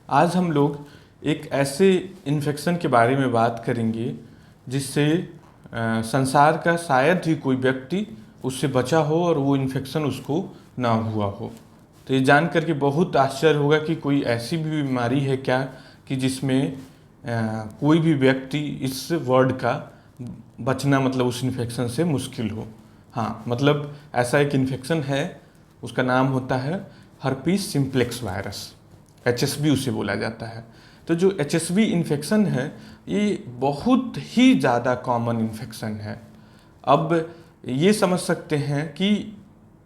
आज हम लोग एक ऐसे इन्फेक्शन के बारे में बात करेंगे जिससे संसार का शायद ही कोई व्यक्ति उससे बचा हो और वो इन्फेक्शन उसको ना हुआ हो। तो ये जान करके बहुत आश्चर्य होगा कि कोई ऐसी भी बीमारी है क्या कि जिसमें कोई भी व्यक्ति इस वर्ड का बचना मतलब उस इन्फेक्शन से मुश्किल हो। हाँ, मतलब ऐसा एक इन्फेक्शन है, उसका नाम होता है हर्पीस सिम्प्लेक्स वायरस, HSV उसे बोला जाता है। तो जो HSV इन्फेक्शन है ये बहुत ही ज़्यादा कॉमन इन्फेक्शन है। अब ये समझ सकते हैं कि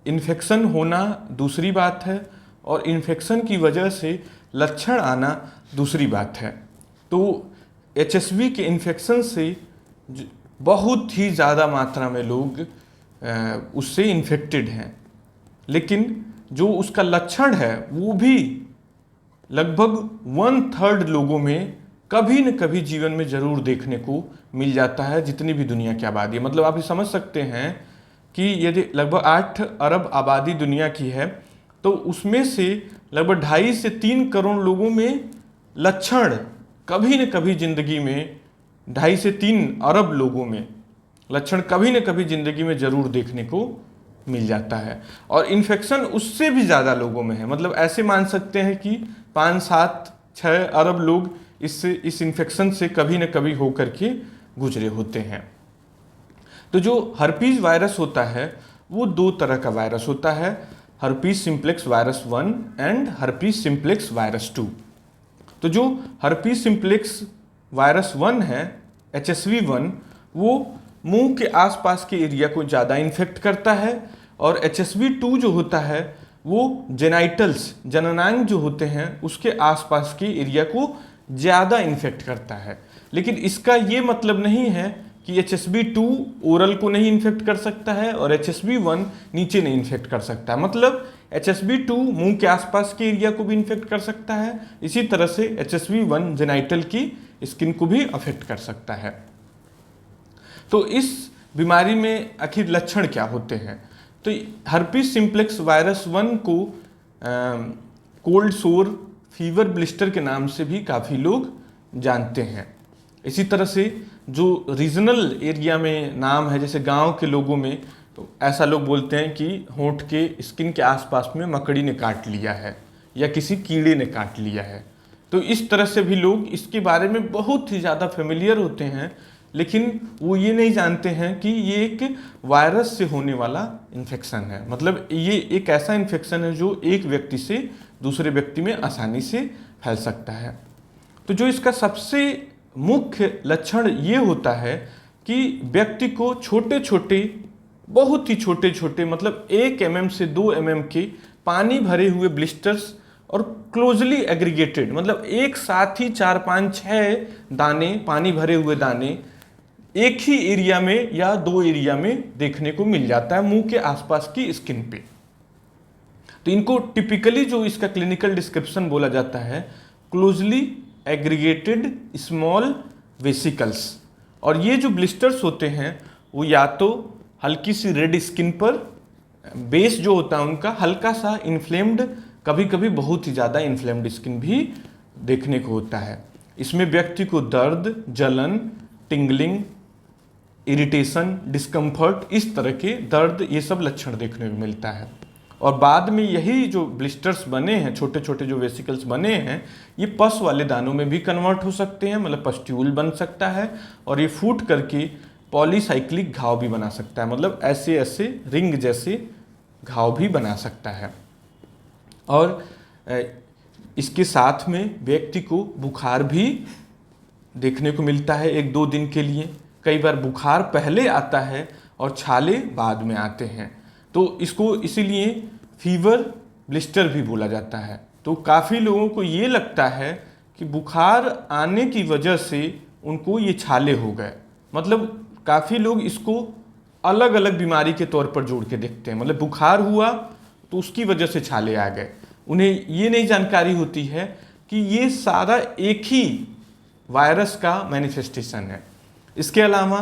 इन्फेक्शन होना दूसरी बात है और इन्फेक्शन की वजह से लक्षण आना दूसरी बात है। तो HSV के इन्फेक्शन से बहुत ही ज़्यादा मात्रा में लोग उससे इन्फेक्टेड हैं, लेकिन जो उसका लक्षण है वो भी लगभग 1/3 लोगों में कभी न कभी जीवन में जरूर देखने को मिल जाता है, जितनी भी दुनिया की आबादी है। मतलब आप ये समझ सकते हैं कि यदि लगभग 8 अरब आबादी दुनिया की है तो उसमें से लगभग 2.5 से 3 करोड़ लोगों में लक्षण कभी न कभी जिंदगी में 2.5 से 3 अरब लोगों में लक्षण कभी न कभी जिंदगी में जरूर देखने को मिल जाता है। और इन्फेक्शन उससे भी ज़्यादा लोगों में है। मतलब ऐसे मान सकते हैं कि 5, 7, 6 अरब लोग इस इन्फेक्शन से कभी न कभी होकर के गुजरे होते हैं। तो जो हर्पीज वायरस होता है वो 2 तरह का वायरस होता है, herpes simplex virus 1 and herpes simplex virus 2। तो जो हर्पीज सिम्प्लेक्स वायरस 1 है, HSV1, वो मुंह के आसपास के एरिया को ज़्यादा इन्फेक्ट करता है, और HSV2 जो होता है वो जेनाइटल्स, जननांग जो होते हैं उसके आसपास के एरिया को ज़्यादा इन्फेक्ट करता है। लेकिन इसका ये मतलब नहीं है कि HSV2 ओरल को नहीं इन्फेक्ट कर सकता है और HSV1 नीचे नहीं इन्फेक्ट कर सकता है। मतलब HSV2 मुंह के आसपास के एरिया को भी इन्फेक्ट कर सकता है, इसी तरह से HSV1 जेनाइटल की स्किन को भी अफेक्ट कर सकता है। तो इस बीमारी में आखिर लक्षण क्या होते हैं? तो हर्पीस सिम्प्लेक्स वायरस 1 को कोल्ड सोर, फीवर, ब्लिस्टर के नाम से भी काफ़ी लोग जानते हैं। इसी तरह से जो रीजनल एरिया में नाम है, जैसे गांव के लोगों में तो ऐसा लोग बोलते हैं कि होंठ के स्किन के आसपास में मकड़ी ने काट लिया है या किसी कीड़े ने काट लिया है। तो इस तरह से भी लोग इसके बारे में बहुत ही ज़्यादा फेमिलियर होते हैं, लेकिन वो ये नहीं जानते हैं कि ये एक वायरस से होने वाला इन्फेक्शन है। मतलब ये एक ऐसा इन्फेक्शन है जो एक व्यक्ति से दूसरे व्यक्ति में आसानी से फैल सकता है। तो जो इसका सबसे मुख्य लक्षण ये होता है कि व्यक्ति को छोटे छोटे, बहुत ही छोटे छोटे, मतलब 1 mm से 2 mm के पानी भरे हुए ब्लिस्टर्स और क्लोजली एग्रीगेटेड, मतलब एक साथ ही 4, 5, 6 दाने, पानी भरे हुए दाने एक ही एरिया में या 2 एरिया में देखने को मिल जाता है मुंह के आसपास की स्किन पे। तो इनको टिपिकली जो इसका क्लिनिकल डिस्क्रिप्शन बोला जाता है, क्लोजली एग्रीगेटेड स्मॉल वेसिकल्स। और ये जो ब्लिस्टर्स होते हैं वो या तो हल्की सी रेड स्किन पर, बेस जो होता है उनका हल्का सा इन्फ्लेम्ड, कभी कभी बहुत ही ज़्यादा इन्फ्लेम्ड स्किन भी देखने को होता है। इसमें व्यक्ति को दर्द, जलन, टिंगलिंग, इरिटेशन, डिस्कम्फर्ट, इस तरह के दर्द, ये सब लक्षण देखने को मिलता है। और बाद में यही जो ब्लिस्टर्स बने हैं, छोटे छोटे जो वेसिकल्स बने हैं, ये पस वाले दानों में भी कन्वर्ट हो सकते हैं, मतलब पस्ट्यूल बन सकता है, और ये फूट करके पॉलीसाइक्लिक घाव भी बना सकता है, मतलब ऐसे ऐसे रिंग जैसे घाव भी बना सकता है। और इसके साथ में व्यक्ति को बुखार भी देखने को मिलता है 1-2 दिन के लिए। कई बार बुखार पहले आता है और छाले बाद में आते हैं, तो इसको इसीलिए फीवर ब्लिस्टर भी बोला जाता है। तो काफ़ी लोगों को ये लगता है कि बुखार आने की वजह से उनको ये छाले हो गए। मतलब काफ़ी लोग इसको अलग अलग बीमारी के तौर पर जोड़ के देखते हैं, मतलब बुखार हुआ तो उसकी वजह से छाले आ गए। उन्हें ये नहीं जानकारी होती है कि ये सारा एक ही वायरस का मैनिफेस्टेशन है। इसके अलावा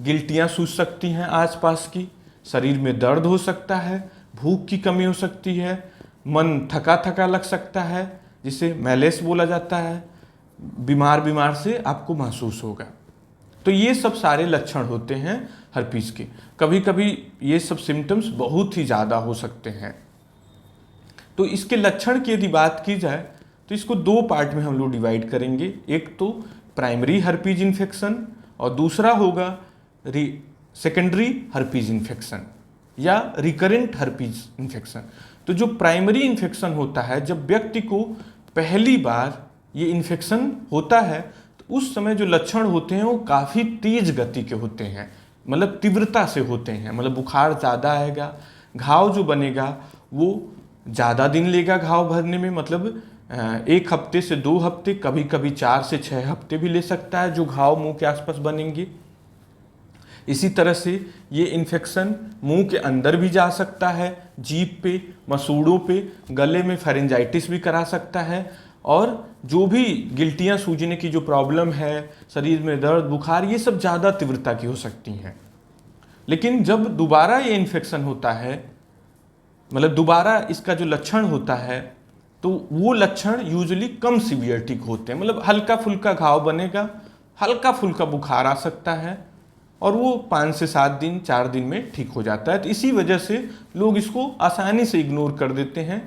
गिल्टियाँ सूज सकती हैं आसपास की, शरीर में दर्द हो सकता है, भूख की कमी हो सकती है, मन थका थका लग सकता है, जिसे मैलेस बोला जाता है, बीमार से आपको महसूस होगा। तो ये सब सारे लक्षण होते हैं हर्पीस के। कभी कभी ये सब सिम्टम्स बहुत ही ज़्यादा हो सकते हैं। तो इसके लक्षण की यदि बात की जाए तो इसको दो पार्ट में हम लोग डिवाइड करेंगे। एक तो प्राइमरी हर्पीज इन्फेक्शन और दूसरा होगा सेकेंडरी हर्पीज इन्फेक्शन या रिकरेंट हर्पीज इन्फेक्शन। तो जो प्राइमरी इन्फेक्शन होता है, जब व्यक्ति को पहली बार ये इन्फेक्शन होता है तो उस समय जो लक्षण होते हैं वो काफ़ी तेज गति के होते हैं, मतलब तीव्रता से होते हैं। मतलब बुखार ज़्यादा आएगा, घाव जो बनेगा वो ज़्यादा दिन लेगा घाव भरने में, मतलब 1 हफ्ते से 2 हफ्ते, कभी कभी 4 से 6 हफ्ते भी ले सकता है जो घाव मुंह के आसपास बनेंगे। इसी तरह से ये इन्फेक्शन मुंह के अंदर भी जा सकता है, जीभ पे, मसूड़ों पे, गले में फेरेंजाइटिस भी करा सकता है, और जो भी गिल्टियाँ सूजने की जो प्रॉब्लम है, शरीर में दर्द, बुखार, ये सब ज़्यादा तीव्रता की हो सकती हैं। लेकिन जब दोबारा ये इन्फेक्शन होता है, मतलब दोबारा इसका जो लक्षण होता है, तो वो लक्षण यूजुअली कम सीवियरिटी के होते हैं। मतलब हल्का फुल्का घाव बनेगा, हल्का फुल्का बुखार आ सकता है और वो 5 से 7 दिन, 4 दिन में ठीक हो जाता है। तो इसी वजह से लोग इसको आसानी से इग्नोर कर देते हैं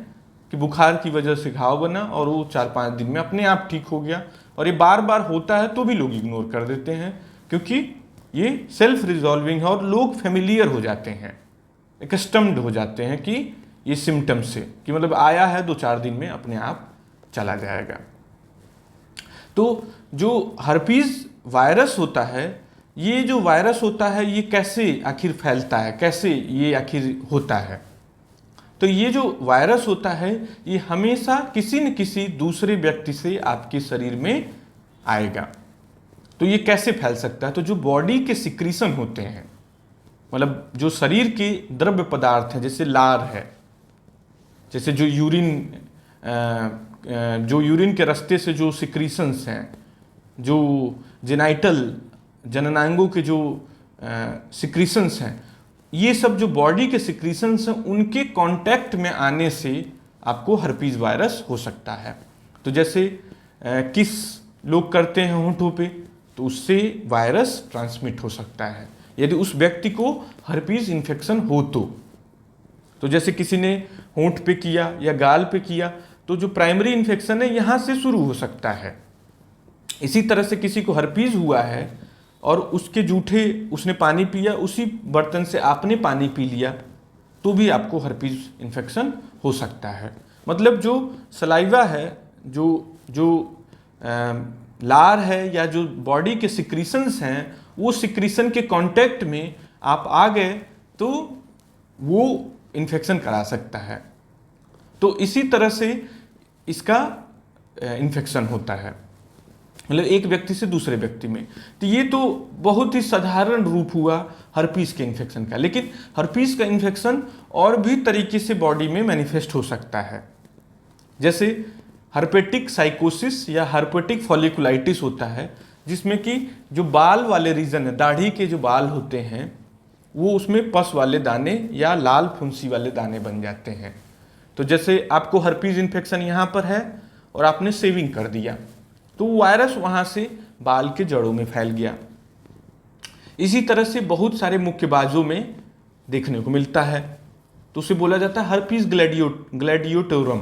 कि बुखार की वजह से घाव बना और वो 4-5 दिन में अपने आप ठीक हो गया। और ये बार बार होता है तो भी लोग इग्नोर कर देते हैं, क्योंकि ये सेल्फ रिजॉल्विंग है और लोग फेमिलियर हो जाते हैं, एकस्टम्ड हो जाते हैं कि ये सिम्टम्स से, कि मतलब आया है 2-4 दिन में अपने आप चला जाएगा। तो जो हर्पीज वायरस होता है, ये जो वायरस होता है ये कैसे आखिर फैलता है, कैसे ये आखिर होता है? तो ये जो वायरस होता है ये हमेशा किसी न किसी दूसरे व्यक्ति से आपके शरीर में आएगा। तो ये कैसे फैल सकता है? तो जो बॉडी के सिक्रीशन होते हैं, मतलब जो शरीर के द्रव्य पदार्थ हैं, जैसे लार है, जैसे जो यूरिन के रास्ते से जो सिक्रीशंस हैं, जो जेनाइटल जननांगों के जो सिक्रीशंस हैं, ये सब जो बॉडी के सिक्रीशंस हैं उनके कांटेक्ट में आने से आपको हर्पीज वायरस हो सकता है। तो जैसे किस लोग करते हैं होंठों पे, तो उससे वायरस ट्रांसमिट हो सकता है यदि उस व्यक्ति को हर्पीज इन्फेक्शन हो। तो जैसे किसी ने होंठ पे किया या गाल पे किया तो जो प्राइमरी इन्फेक्शन है यहाँ से शुरू हो सकता है। इसी तरह से किसी को हर्पीज हुआ है और उसके जूठे उसने पानी पिया, उसी बर्तन से आपने पानी पी लिया, तो भी आपको हर्पीज इन्फेक्शन हो सकता है। मतलब जो सलाइवा है, जो लार है या जो बॉडी के सिक्रीशंस हैं, वो सिक्रीशन के कांटेक्ट में आप आ गए तो वो इन्फेक्शन करा सकता है। तो इसी तरह से इसका इन्फेक्शन होता है, मतलब एक व्यक्ति से दूसरे व्यक्ति में। तो ये तो बहुत ही साधारण रूप हुआ हर्पीस के इन्फेक्शन का। लेकिन हर्पीस का इन्फेक्शन और भी तरीके से बॉडी में मैनिफेस्ट हो सकता है। जैसे हर्पेटिक साइकोसिस या हर्पेटिक फॉलिकुलाइटिस होता है, जिसमें कि जो बाल वाले रीजन है, दाढ़ी के जो बाल होते हैं, वो उसमें पस वाले दाने या लाल फुंसी वाले दाने बन जाते हैं। तो जैसे आपको हर्पीज इन्फेक्शन यहाँ पर है और आपने शेविंग कर दिया, तो वायरस वहाँ से बाल के जड़ों में फैल गया। इसी तरह से बहुत सारे मुक्केबाजों में देखने को मिलता है, तो उसे बोला जाता है हर्पीज ग्लैडियोटोरम।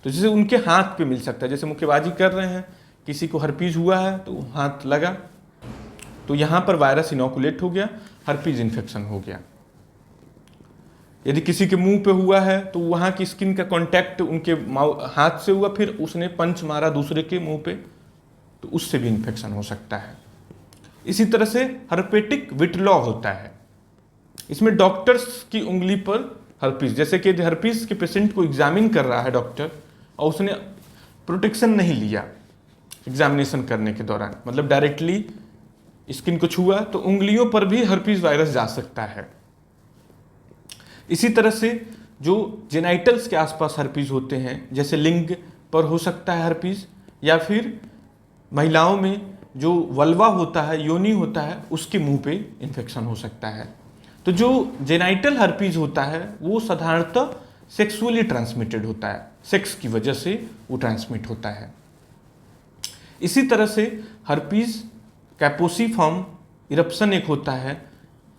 तो जैसे उनके हाथ पे मिल सकता है, जैसे मुक्केबाजी कर रहे हैं, किसी को हर्पीज हुआ है तो हाथ लगा तो यहाँ पर वायरस इनोकुलेट हो गया, हर्पीज इन्फेक्शन हो गया। यदि किसी के मुंह पे हुआ है तो वहाँ की स्किन का कांटेक्ट उनके हाथ से हुआ, फिर उसने पंच मारा दूसरे के मुंह पे, तो उससे भी इन्फेक्शन हो सकता है। इसी तरह से हर्पेटिक विटलॉ होता है, इसमें डॉक्टर्स की उंगली पर हर्पीज, जैसे कि हर्पीज के पेशेंट को एग्जामिन कर रहा है डॉक्टर और उसने प्रोटेक्शन नहीं लिया एग्जामिनेशन करने के दौरान, मतलब डायरेक्टली स्किन को छुआ, तो उंगलियों पर भी हर्पीज वायरस जा सकता है। इसी तरह से जो जेनाइटल्स के आसपास हर्पीज होते हैं, जैसे लिंग पर हो सकता है हर्पीज, या फिर महिलाओं में जो वल्वा होता है, योनि होता है, उसके मुंह पे इन्फेक्शन हो सकता है। तो जो जेनाइटल हर्पीज होता है वो साधारणतः सेक्सुअली ट्रांसमिटेड होता है, सेक्स की वजह से वो ट्रांसमिट होता है। इसी तरह से हर्पीज कैपोसिफॉर्म इरप्शन एक होता है,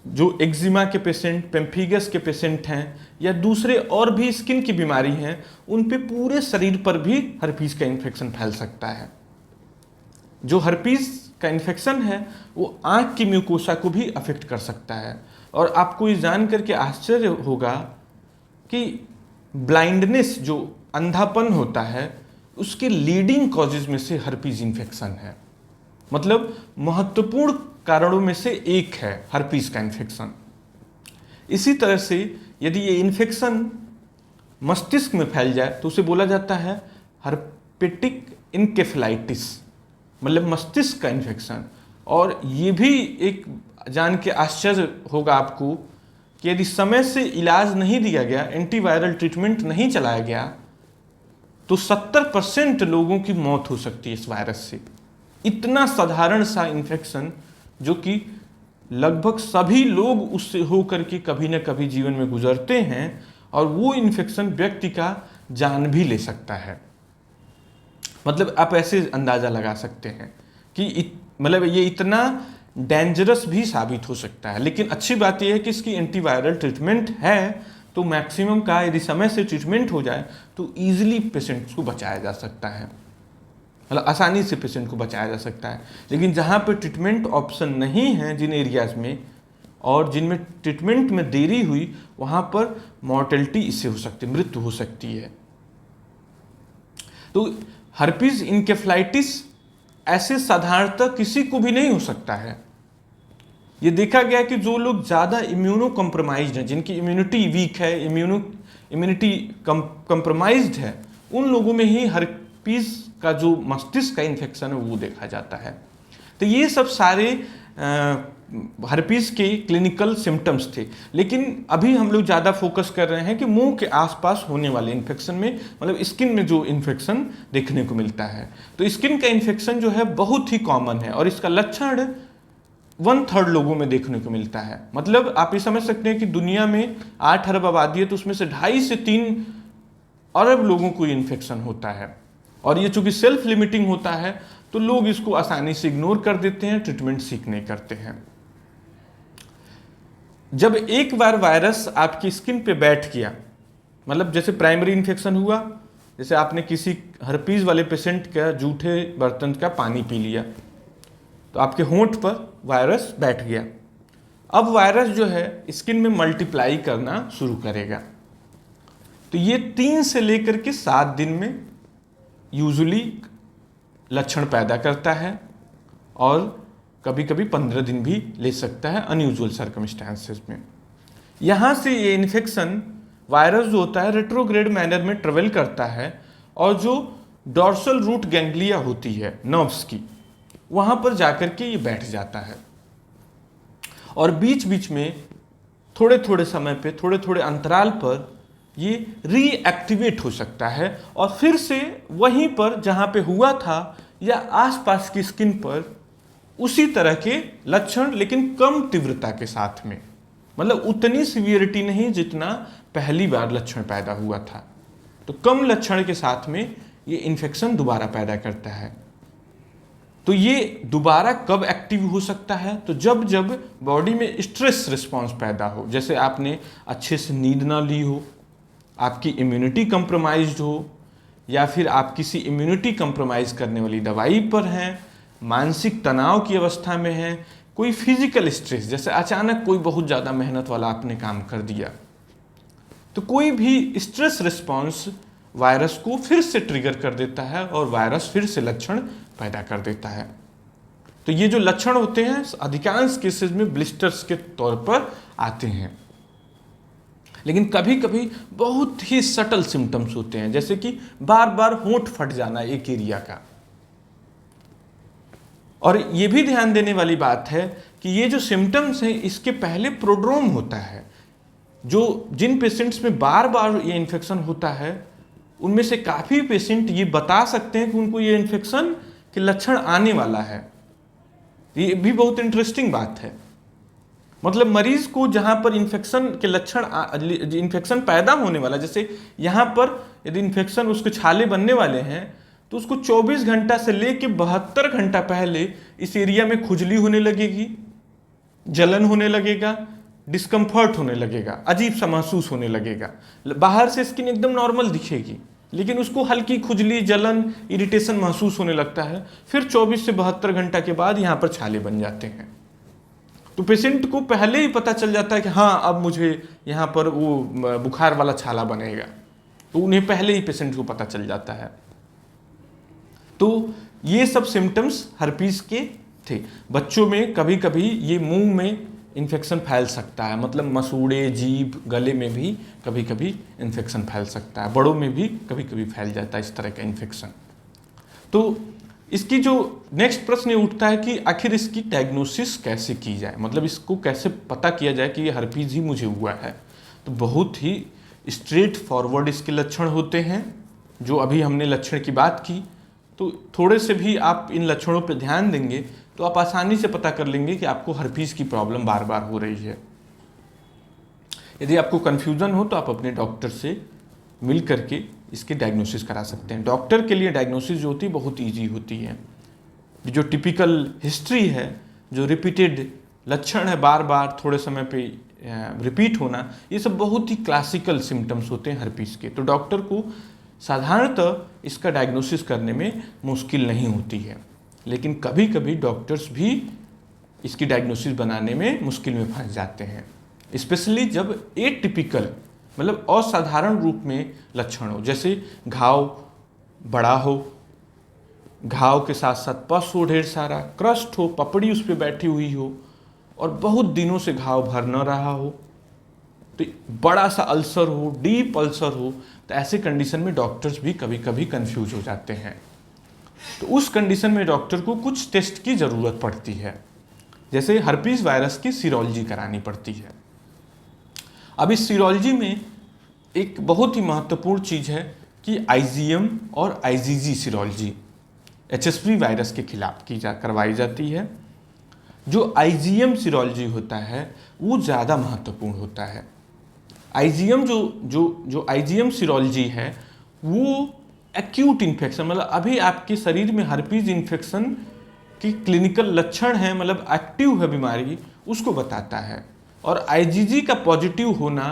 जो एक्जिमा के पेशेंट, पेम्फिगस के पेशेंट हैं या दूसरे और भी स्किन की बीमारी हैं, उन पे पूरे शरीर पर भी हर्पीज का इन्फेक्शन फैल सकता है। जो हर्पीज का इन्फेक्शन है वो आंख की म्यूकोसा को भी अफेक्ट कर सकता है। और आपको ये जान करके आश्चर्य होगा कि ब्लाइंडनेस, जो अंधापन होता है, उसके लीडिंग कॉजेज में से हर्पीज इन्फेक्शन है। मतलब महत्वपूर्ण कारणों में से एक है हर्पीज का इन्फेक्शन। इसी तरह से यदि ये इन्फेक्शन मस्तिष्क में फैल जाए तो उसे बोला जाता है हर्पेटिक इनकेफेलाइटिस, मतलब मस्तिष्क का इन्फेक्शन। और ये भी एक जान के आश्चर्य होगा आपको कि यदि समय से इलाज नहीं दिया गया, एंटीवायरल ट्रीटमेंट नहीं चलाया गया, तो 70% लोगों की मौत हो सकती है इस वायरस से। इतना साधारण सा इन्फेक्शन जो कि लगभग सभी लोग उससे होकर के कभी न कभी जीवन में गुजरते हैं, और वो इन्फेक्शन व्यक्ति का जान भी ले सकता है। मतलब आप ऐसे अंदाजा लगा सकते हैं कि मतलब ये इतना डेंजरस भी साबित हो सकता है। लेकिन अच्छी बात यह है कि इसकी एंटीवायरल ट्रीटमेंट है, तो मैक्सिमम का यदि समय से ट्रीटमेंट हो जाए तो ईजिली पेशेंट को बचाया जा सकता है, मतलब आसानी से पेशेंट को बचाया जा सकता है। लेकिन जहाँ पे ट्रीटमेंट ऑप्शन नहीं है, जिन एरियाज में और जिनमें ट्रीटमेंट में देरी हुई, वहाँ पर मॉर्टेलिटी इससे हो सकती है, मृत्यु हो सकती है। तो हर्पीज इनकेफेलाइटिस ऐसे साधारणतः किसी को भी नहीं हो सकता है। ये देखा गया कि जो लोग ज़्यादा इम्यूनो कॉम्प्रोमाइज्ड हैं, जिनकी इम्यूनिटी वीक है, इम्यूनिटी कॉम्प्रोमाइज्ड है, उन लोगों में ही हर्पीज का जो मस्तिष्क का इन्फेक्शन है वो देखा जाता है। तो ये सब सारे हर्पीज के क्लिनिकल सिम्टम्स थे। लेकिन अभी हम लोग ज़्यादा फोकस कर रहे हैं कि मुंह के आसपास होने वाले इन्फेक्शन में, मतलब स्किन में जो इन्फेक्शन देखने को मिलता है। तो स्किन का इन्फेक्शन जो है बहुत ही कॉमन है, और इसका लक्षण 1/3 लोगों में देखने को मिलता है। मतलब आप ये समझ सकते हैं कि दुनिया में 8 अरब आबादी है, तो उसमें से 2.5 से 3 अरब लोगों को इन्फेक्शन होता है। और ये चूंकि सेल्फ लिमिटिंग होता है, तो लोग इसको आसानी से इग्नोर कर देते हैं, ट्रीटमेंट सीख नहीं करते हैं। जब एक बार वायरस आपकी स्किन पे बैठ गया, मतलब जैसे प्राइमरी इन्फेक्शन हुआ, जैसे आपने किसी हर्पीज वाले पेशेंट का जूठे बर्तन का पानी पी लिया, तो आपके होंठ पर वायरस बैठ गया। अब वायरस जो है स्किन में मल्टीप्लाई करना शुरू करेगा। तो ये 3 से लेकर के 7 दिन में यूजुअली लक्षण पैदा करता है, और कभी कभी 15 दिन भी ले सकता है अनयूजुअल सर्कमस्टेंसेस में। यहाँ से ये इन्फेक्शन वायरस जो होता है रेट्रोग्रेड मैनर में ट्रेवल करता है, और जो डॉर्सल रूट गैंग्लिया होती है नर्व्स की, वहाँ पर जाकर के ये बैठ जाता है। और बीच बीच में थोड़े थोड़े समय पे, थोड़े थोड़े अंतराल पर ये रीएक्टिवेट हो सकता है, और फिर से वहीं पर जहाँ पे हुआ था या आसपास की स्किन पर उसी तरह के लक्षण, लेकिन कम तीव्रता के साथ में, मतलब उतनी सीवियरिटी नहीं जितना पहली बार लक्षण पैदा हुआ था। तो कम लक्षण के साथ में ये इन्फेक्शन दोबारा पैदा करता है। तो ये दोबारा कब एक्टिव हो सकता है? तो जब जब बॉडी में स्ट्रेस रिस्पॉन्स पैदा हो, जैसे आपने अच्छे से नींद ना ली हो, आपकी इम्यूनिटी कंप्रोमाइज्ड हो, या फिर आप किसी इम्यूनिटी कंप्रोमाइज करने वाली दवाई पर हैं, मानसिक तनाव की अवस्था में हैं, कोई फिजिकल स्ट्रेस, जैसे अचानक कोई बहुत ज़्यादा मेहनत वाला आपने काम कर दिया, तो कोई भी स्ट्रेस रिस्पॉन्स वायरस को फिर से ट्रिगर कर देता है और वायरस फिर से लक्षण पैदा कर देता है। तो ये जो लक्षण होते हैं अधिकांश केसेस में ब्लिस्टर्स के तौर पर आते हैं, लेकिन कभी कभी बहुत ही सटल सिम्टम्स होते हैं, जैसे कि बार बार होंठ फट जाना एक एरिया का। और ये भी ध्यान देने वाली बात है कि ये जो सिम्टम्स हैं इसके पहले प्रोड्रोम होता है। जो जिन पेशेंट्स में बार बार ये इन्फेक्शन होता है उनमें से काफ़ी पेशेंट ये बता सकते हैं कि उनको ये इन्फेक्शन के लक्षण आने वाला है। ये भी बहुत इंटरेस्टिंग बात है। मतलब मरीज को जहां पर इन्फेक्शन के लक्षण इन्फेक्शन पैदा होने वाला, जैसे यहाँ पर यदि इन्फेक्शन उसके छाले बनने वाले हैं तो उसको 24 घंटा से लेके 72 घंटा पहले इस एरिया में खुजली होने लगेगी, जलन होने लगेगा, डिस्कम्फर्ट होने लगेगा, अजीब सा महसूस होने लगेगा। बाहर से स्किन एकदम नॉर्मल दिखेगी लेकिन उसको हल्की खुजली, जलन, इरिटेशन महसूस होने लगता है। फिर 24 से 72 घंटा के बाद यहाँ पर छाले बन जाते हैं। तो पेशेंट को पहले ही पता चल जाता है कि हाँ अब मुझे यहाँ पर वो बुखार वाला छाला बनेगा, तो उन्हें पहले ही पेशेंट को पता चल जाता है। तो ये सब सिम्टम्स हर्पीस के थे। बच्चों में कभी कभी ये मुंह में इन्फेक्शन फैल सकता है, मतलब मसूड़े, जीभ, गले में भी कभी कभी इन्फेक्शन फैल सकता है। बड़ों में भी कभी कभी फैल जाता है इस तरह का इन्फेक्शन। तो इसकी जो नेक्स्ट प्रश्न उठता है कि आखिर इसकी डायग्नोसिस कैसे की जाए, मतलब इसको कैसे पता किया जाए कि ये हर्पीज ही मुझे हुआ है। तो बहुत ही स्ट्रेट फॉरवर्ड इसके लक्षण होते हैं, जो अभी हमने लक्षण की बात की। तो थोड़े से भी आप इन लक्षणों पर ध्यान देंगे तो आप आसानी से पता कर लेंगे कि आपको हर्पीज की प्रॉब्लम बार बार हो रही है। यदि आपको कन्फ्यूजन हो तो आप अपने डॉक्टर से मिल करके इसकी डायग्नोसिस करा सकते हैं। डॉक्टर के लिए डायग्नोसिस जो होती है बहुत इजी होती है। जो टिपिकल हिस्ट्री है, जो रिपीटेड लक्षण है बार बार थोड़े समय पे रिपीट होना, ये सब बहुत ही क्लासिकल सिम्टम्स होते हैं हर्पीस के। तो डॉक्टर को साधारणतः इसका डायग्नोसिस करने में मुश्किल नहीं होती है, लेकिन कभी कभी डॉक्टर्स भी इसकी डायग्नोसिस बनाने में मुश्किल में फंस जाते हैं, स्पेशली जब एटिपिकल मतलब असाधारण रूप में लक्षण हो, जैसे घाव बड़ा हो, घाव के साथ साथ पस हो, ढेर सारा क्रस्ट हो, पपड़ी उस पर बैठी हुई हो और बहुत दिनों से घाव भर न रहा हो, तो बड़ा सा अल्सर हो, डीप अल्सर हो। तो ऐसे कंडीशन में डॉक्टर्स भी कभी कभी कंफ्यूज हो जाते हैं। तो उस कंडीशन में डॉक्टर को कुछ टेस्ट की ज़रूरत पड़ती है, जैसे हर्पीस वायरस की सीरोलॉजी करानी पड़ती है। अब इस सीरोलॉजी में एक बहुत ही महत्वपूर्ण चीज़ है कि आईजीएम और आईजीजी सीरोलॉजी एचएसवी वायरस के खिलाफ करवाई जाती है। जो आईजीएम सीरोलॉजी होता है वो ज़्यादा महत्वपूर्ण होता है। आईजीएम जो आईजीएम सीरोलॉजी है वो एक्यूट इन्फेक्शन, मतलब अभी आपके शरीर में हर्पीज इन्फेक्शन की क्लिनिकल लक्षण है, मतलब एक्टिव है बीमारी, उसको बताता है। और आईजीजी का पॉजिटिव होना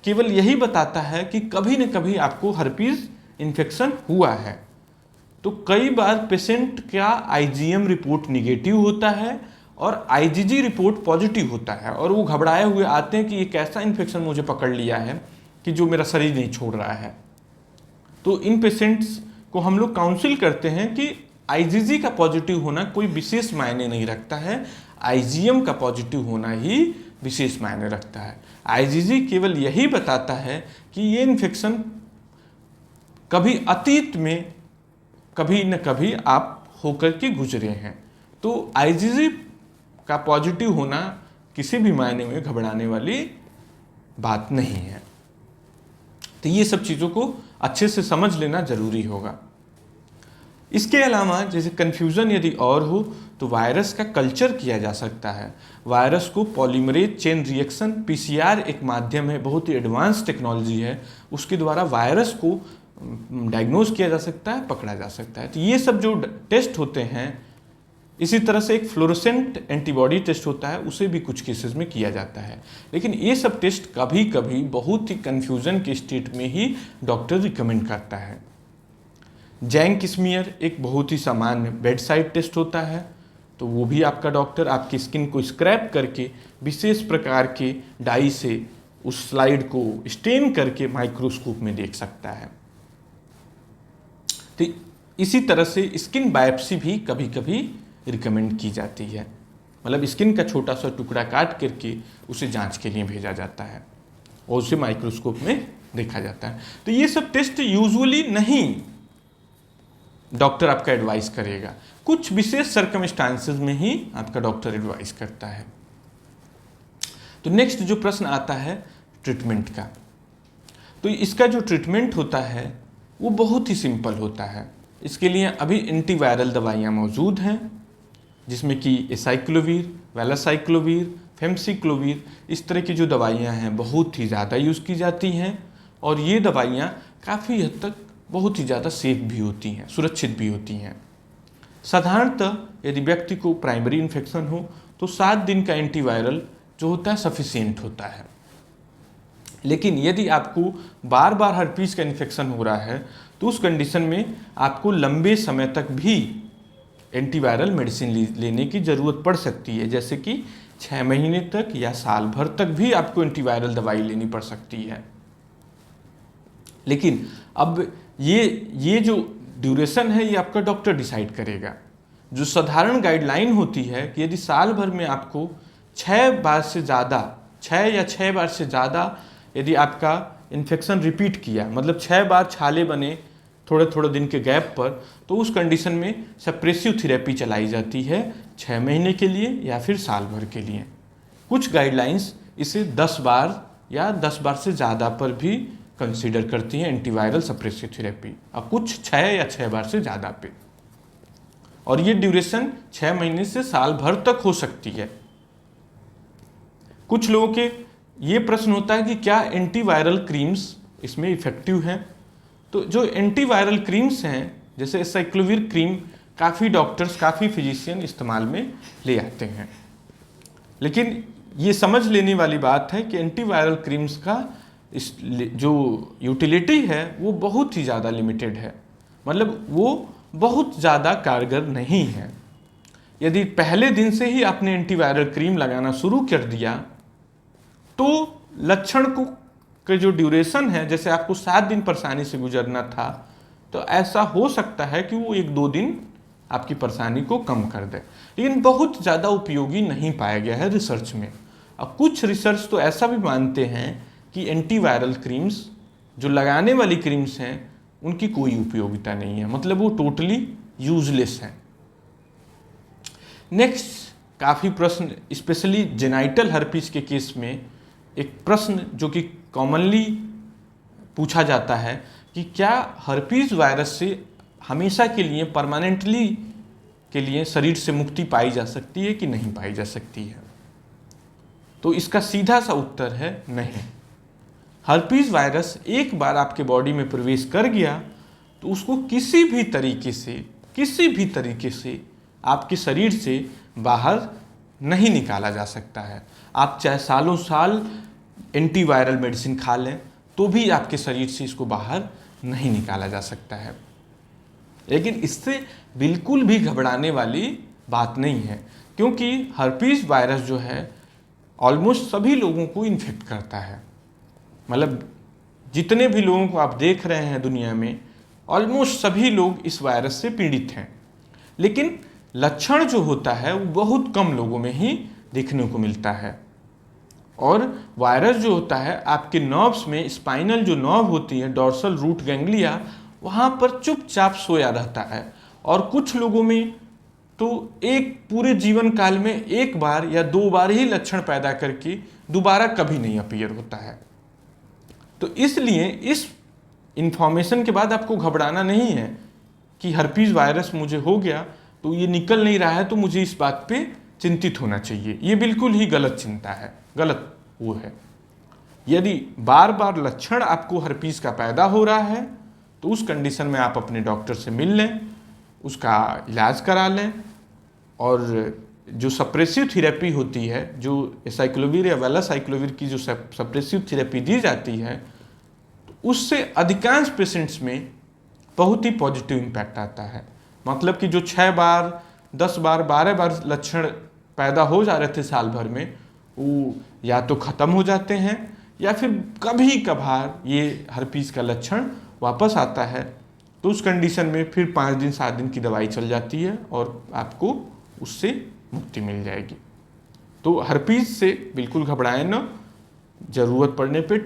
केवल यही बताता है कि कभी न कभी आपको हर्पीज इन्फेक्शन हुआ है। तो कई बार पेशेंट का आईजीएम रिपोर्ट निगेटिव होता है और आईजीजी रिपोर्ट पॉजिटिव होता है, और वो घबराए हुए आते हैं कि ये कैसा इन्फेक्शन मुझे पकड़ लिया है कि जो मेरा शरीर नहीं छोड़ रहा है। तो इन पेशेंट्स को हम लोग काउंसिल करते हैं कि आईजीजी का पॉजिटिव होना कोई विशेष मायने नहीं रखता है, आईजीएम का पॉजिटिव होना ही विशेष मायने रखता है। आईजीजी केवल यही बताता है कि ये इन्फेक्शन कभी अतीत में कभी न कभी आप होकर के गुजरे हैं। तो आईजीजी का पॉजिटिव होना किसी भी मायने में घबराने वाली बात नहीं है। तो ये सब चीज़ों को अच्छे से समझ लेना जरूरी होगा। इसके अलावा जैसे कन्फ्यूज़न यदि और हो तो वायरस का कल्चर किया जा सकता है। वायरस को पॉलीमरेज चेन रिएक्शन पीसीआर एक माध्यम है, बहुत ही एडवांस टेक्नोलॉजी है, उसके द्वारा वायरस को डायग्नोज किया जा सकता है, पकड़ा जा सकता है। तो ये सब जो टेस्ट होते हैं, इसी तरह से एक फ्लोरोसेंट एंटीबॉडी टेस्ट होता है, उसे भी कुछ केसेस में किया जाता है। लेकिन ये सब टेस्ट कभी कभी बहुत ही कन्फ्यूज़न के स्टेट में ही डॉक्टर रिकमेंड करता है। जैंक स्मीयर एक बहुत ही सामान्य बेड साइड टेस्ट होता है, तो वो भी आपका डॉक्टर आपकी स्किन को स्क्रैप करके विशेष प्रकार के डाई से उस स्लाइड को स्टेन करके माइक्रोस्कोप में देख सकता है। तो इसी तरह से स्किन बायोप्सी भी कभी कभी रिकमेंड की जाती है, मतलब स्किन का छोटा सा टुकड़ा काट करके उसे जांच के लिए भेजा जाता है और उसे माइक्रोस्कोप में देखा जाता है। तो ये सब टेस्ट यूजुअली नहीं डॉक्टर आपका एडवाइस करेगा, कुछ विशेष सर्कमस्टांसेस में ही आपका डॉक्टर एडवाइस करता है। तो नेक्स्ट जो प्रश्न आता है ट्रीटमेंट का, तो इसका जो ट्रीटमेंट होता है वो बहुत ही सिंपल होता है। इसके लिए अभी एंटीवायरल दवाइयाँ मौजूद हैं, जिसमें कि एसाइक्लोवीर, वैलासाइक्लोवीर, फेमसिक्लोविर, इस तरह की जो दवाइयाँ हैं बहुत ही ज़्यादा यूज़ की जाती हैं और ये दवाइयाँ काफ़ी हद तक बहुत ही ज़्यादा सेफ भी होती हैं, सुरक्षित भी होती हैं। साधारणतः यदि व्यक्ति को प्राइमरी इन्फेक्शन हो तो 7 दिन का एंटीवायरल जो होता है सफिशिएंट होता है। लेकिन यदि आपको बार बार हर्पीस का इन्फेक्शन हो रहा है तो उस कंडीशन में आपको लंबे समय तक भी एंटीवायरल मेडिसिन लेने की ज़रूरत पड़ सकती है, जैसे कि 6 महीने तक या साल भर तक भी आपको एंटीवायरल दवाई लेनी पड़ सकती है। लेकिन अब ये जो ड्यूरेशन है ये आपका डॉक्टर डिसाइड करेगा। जो साधारण गाइडलाइन होती है कि यदि साल भर में आपको 6 बार से ज़्यादा, 6 या 6 बार से ज़्यादा यदि आपका इन्फेक्शन रिपीट किया, मतलब 6 बार छाले बने थोड़े थोड़े दिन के गैप पर, तो उस कंडीशन में सप्रेसिव थेरेपी चलाई जाती है 6 महीने के लिए या फिर साल भर के लिए। कुछ गाइडलाइंस इसे 10 बार या 10 बार से ज़्यादा पर भी कंसीडर करती हैं एंटीवायरल सप्रेसिव थेरेपी, और कुछ 6 या 6 बार से ज़्यादा पे, और ये ड्यूरेशन 6 महीने से साल भर तक हो सकती है। कुछ लोगों के ये प्रश्न होता है कि क्या एंटीवायरल क्रीम्स इसमें इफेक्टिव हैं? तो जो एंटीवायरल क्रीम्स हैं जैसे एसाइक्लोविर क्रीम काफ़ी डॉक्टर्स, काफ़ी फिजिशियन इस्तेमाल में ले आते हैं, लेकिन ये समझ लेने वाली बात है कि एंटीवायरल क्रीम्स का जो यूटिलिटी है वो बहुत ही ज़्यादा लिमिटेड है, मतलब वो बहुत ज़्यादा कारगर नहीं है। यदि पहले दिन से ही आपने एंटीवायरल क्रीम लगाना शुरू कर दिया तो लक्षण को के जो ड्यूरेशन है, जैसे आपको 7 दिन परेशानी से गुजरना था, तो ऐसा हो सकता है कि वो 1-2 दिन आपकी परेशानी को कम कर दे, लेकिन बहुत ज़्यादा उपयोगी नहीं पाया गया है रिसर्च में। अब कुछ रिसर्च तो ऐसा भी मानते हैं कि एंटीवायरल क्रीम्स जो लगाने वाली क्रीम्स हैं उनकी कोई उपयोगिता नहीं है, मतलब वो टोटली यूजलेस हैं। नेक्स्ट, काफ़ी प्रश्न स्पेशली जेनाइटल हर्पीस के केस में एक प्रश्न जो कि कॉमनली पूछा जाता है कि क्या हर्पीस वायरस से हमेशा के लिए, परमानेंटली के लिए शरीर से मुक्ति पाई जा सकती है कि नहीं पाई जा सकती है? तो इसका सीधा सा उत्तर है नहीं। हर्पीस वायरस एक बार आपके बॉडी में प्रवेश कर गया तो उसको किसी भी तरीके से आपके शरीर से बाहर नहीं निकाला जा सकता है। आप चाहे सालों साल एंटीवायरल मेडिसिन खा लें तो भी आपके शरीर से इसको बाहर नहीं निकाला जा सकता है। लेकिन इससे बिल्कुल भी घबराने वाली बात नहीं है, क्योंकि हर्पीस वायरस जो है ऑलमोस्ट सभी लोगों को इन्फेक्ट करता है। मतलब जितने भी लोगों को आप देख रहे हैं दुनिया में, ऑलमोस्ट सभी लोग इस वायरस से पीड़ित हैं, लेकिन लक्षण जो होता है वो बहुत कम लोगों में ही देखने को मिलता है। और वायरस जो होता है आपके नर्व्स में, स्पाइनल जो नर्व होती है, डॉर्सल रूट गैंग्लिया, वहाँ पर चुपचाप सोया रहता है, और कुछ लोगों में तो एक पूरे जीवन काल में 1 बार या 2 बार ही लक्षण पैदा करके दोबारा कभी नहीं अपीयर होता है। तो इसलिए इस इंफॉर्मेशन के बाद आपको घबराना नहीं है कि हर्पीस वायरस मुझे हो गया तो ये निकल नहीं रहा है तो मुझे इस बात पे चिंतित होना चाहिए। ये बिल्कुल ही गलत चिंता है, गलत वो है। यदि बार बार लक्षण आपको हर्पीस का पैदा हो रहा है तो उस कंडीशन में आप अपने डॉक्टर से मिल लें, उसका इलाज करा लें, और जो सप्रेसिव थेरेपी होती है, जो एसाइक्लोविर या वेलासाइक्लोविर की जो सप्रेसिव थेरेपी दी जाती है, तो उससे अधिकांश पेशेंट्स में बहुत ही पॉजिटिव इम्पैक्ट आता है। मतलब कि जो 6 बार, 10 बार, 12 बार लक्षण पैदा हो जा रहे थे साल भर में, वो या तो ख़त्म हो जाते हैं या फिर कभी कभार ये हर्पीस का लक्षण वापस आता है, तो उस कंडीशन में फिर 5 दिन 7 दिन की दवाई चल जाती है और आपको उससे मुक्ति मिल जाएगी। तो हर्पीस से बिल्कुल घबराएं न, ज़रूरत पड़ने पे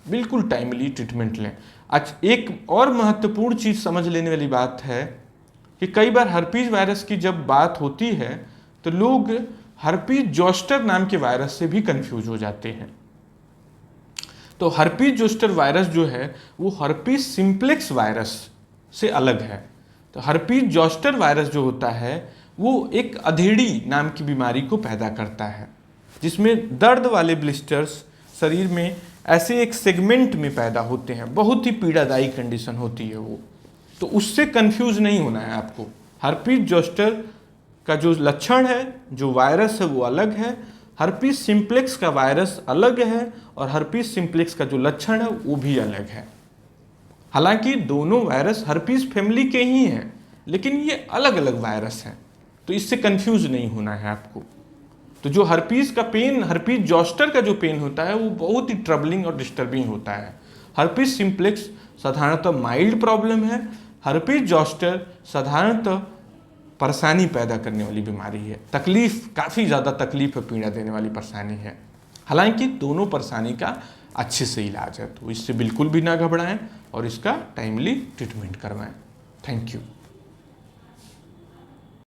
बिल्कुल टाइमली ट्रीटमेंट लें। अच्छा, एक और महत्वपूर्ण चीज़ समझ लेने वाली बात है कि कई बार हर्पीस वायरस की जब बात होती है तो लोग हर्पीस जोस्टर नाम के वायरस से भी कंफ्यूज हो जाते हैं। तो हर्पीस जोस्टर वायरस जो है वो हर्पीस सिम्प्लेक्स वायरस से अलग है। तो हर्पीस जोस्टर वायरस जो होता है वो एक अधेड़ी नाम की बीमारी को पैदा करता है। जिसमें दर्द वाले ब्लिस्टर्स शरीर में ऐसे एक सेगमेंट में पैदा होते हैं, बहुत ही पीड़ादायी कंडीशन होती है वो। तो उससे कंफ्यूज नहीं होना है आपको। हर्पीज जोस्टर का जो लक्षण है, जो वायरस है वो अलग है, हर्पीज सिम्प्लेक्स का वायरस अलग है और हर्पीज सिम्प्लेक्स का जो लक्षण है वो भी अलग है। हालांकि दोनों वायरस हर्पीज फैमिली के ही हैं, लेकिन ये अलग अलग वायरस हैं, तो इससे कंफ्यूज नहीं होना है आपको। तो जो हर्पीज का पेन, हर्पीज जोस्टर का जो पेन होता है वो बहुत ही ट्रबलिंग और डिस्टर्बिंग होता है। हर्पीज सिम्प्लेक्स साधारणतः माइल्ड प्रॉब्लम है, हर्पीज जोस्टर साधारणतः परेशानी पैदा करने वाली बीमारी है, तकलीफ, काफ़ी ज़्यादा तकलीफ और पीड़ा देने वाली परेशानी है। हालांकि दोनों परेशानी का अच्छे से इलाज है, तो इससे बिल्कुल भी ना घबराएं और इसका टाइमली ट्रीटमेंट करवाएं। Thank you.